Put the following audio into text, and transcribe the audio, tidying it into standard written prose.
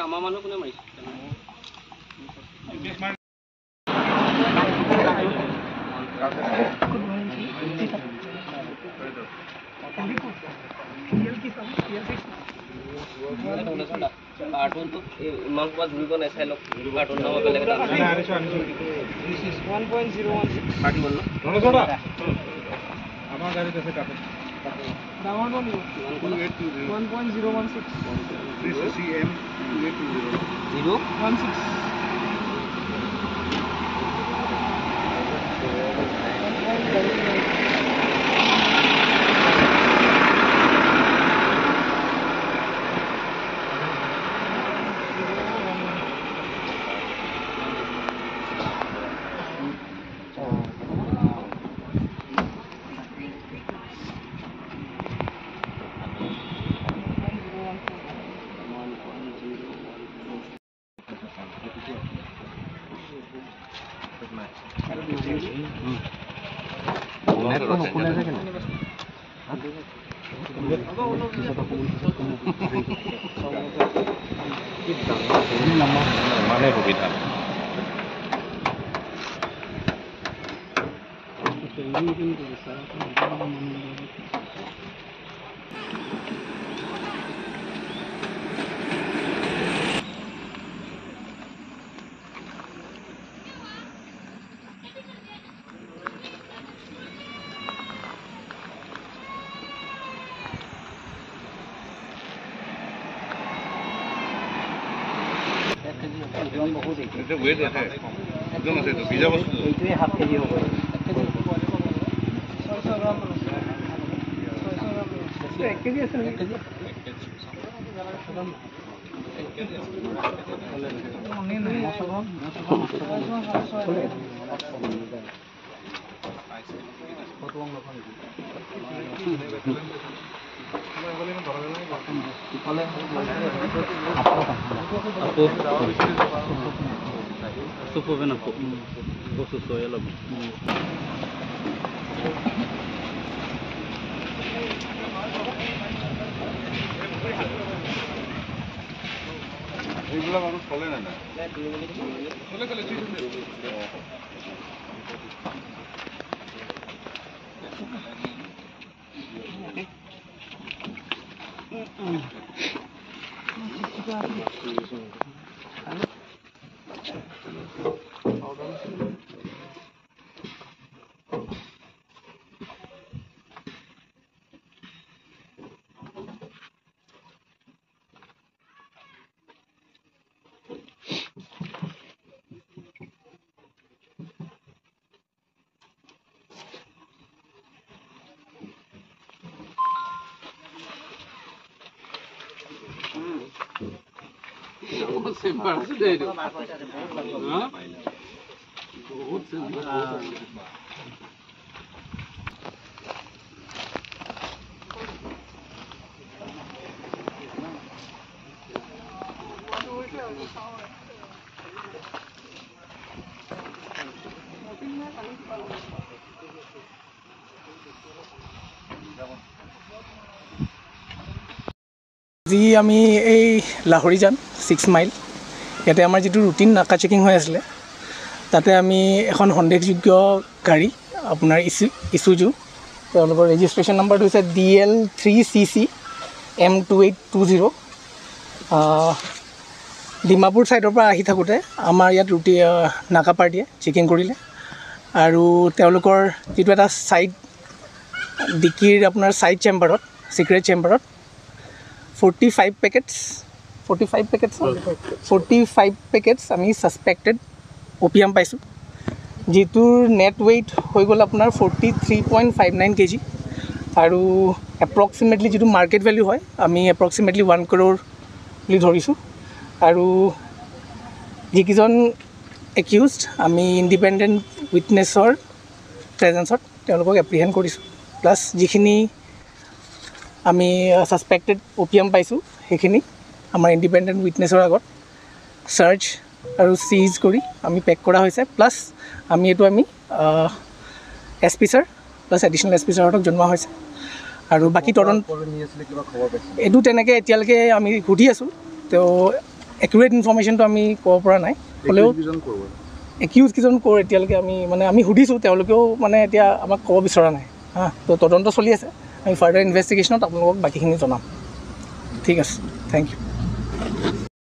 আমাৰ মানুহ কোনে মাৰিছে कार्टून तो इमान को दूरी को ऐसा लोग कार्टून नाम पे लगा 1.016 कार्टून ना हमारा गाड़ी कैसे कार्टून डाउन 1.016 CM 016 মানে সুবিধা এটা ওয়েট আছে একদম আছে তো ভিজা বস্তু এইটোই 1/2 কেজি হ'ব 600 গ্রাম 1 কেজি আছে 1 কেজি অনে নাই 900 গ্রাম কত লং লখন Supo na po. Boso soya lang. Regular মানুষ চলে না না চলে চলে ঠিক আছে बहुत सिंपल से दे दो हां बहुत सिंपल जी आमी এই লাহৰি যাম 6 মাইল ইয়াতে আমাৰ যেটো ৰুটিন নাকা চেকিং হৈ আছিল তাতে আমি এখন সন্দেহযোগ্য গাড়ী আপোনাৰ ইছুজু তেওঁলোকৰ ৰেজিষ্ট্ৰেচন নাম্বাৰটো হৈছে DL3CC M2820 ডিমাপুৰ সাইডৰ পৰা আহি থাকোতে আমাৰ ইয়াত ৰুটি নাকা পাৰ্টিয়ে চেকিং কৰিলে আৰু তেওঁলোকৰ যেটো এটা সাইড ডিকিৰ আপোনাৰ সাইড চেম্বাৰত সিক্ৰেট চেম্বাৰত 45 পেকেটস আমি সাসপেক্টেড ওপিয়াম পাইছো যেটোৰ নেট ওয়েট হৈ গল আপোনাৰ 43.59 কেজি আৰু এপ্ৰক্সিমেটলি যেটো মাৰ্কেট ভ্যালু হয় আমি এপ্ৰক্সিমেটলি 1 crore বুলি ধৰিছো আৰু যিকিজন একিউজড আমি ইন্ডিপেন্ডেন্ট উইটনেছৰ প্ৰেজেন্সত তেওঁলোকক এপ্ৰিহেন্ড কৰিছো প্লাস যিখিনি আমি সাসপেক্টেড ওপিয়াম পাইছো সেইখিনি আমাৰ ইন্ডিপেন্ডেন্ট উইটনেছৰ আগত সাৰ্চ আৰু চিজ কৰি আমি পেক কৰা হৈছে। প্লাছ আমি এইটো S P sir plus additional S P ছাৰহঁতক জনোৱা হৈছে। আৰু বাকী তদন্ত এইটো তেনেকৈ এতিয়ালৈকে আমি সুধি আছোঁ, তেওঁ একুৰেট ইনফৰ্মেশ্যনটো আমি ক'ব পৰা নাই। হ'লেও একিউজ কেইজন ক'ৰ এতিয়ালৈকে আমি সুধিছোঁ, তেওঁলোকেও এতিয়া আমাক ক'ব বিচৰা নাই। তো তদন্ত চলি আছে, আমি ফাৰ্ডাৰ ইনভেষ্টিগেশ্যনত আপোনালোকক বাকীখিনি জনাম। ঠিক আছে, থেংক ইউ।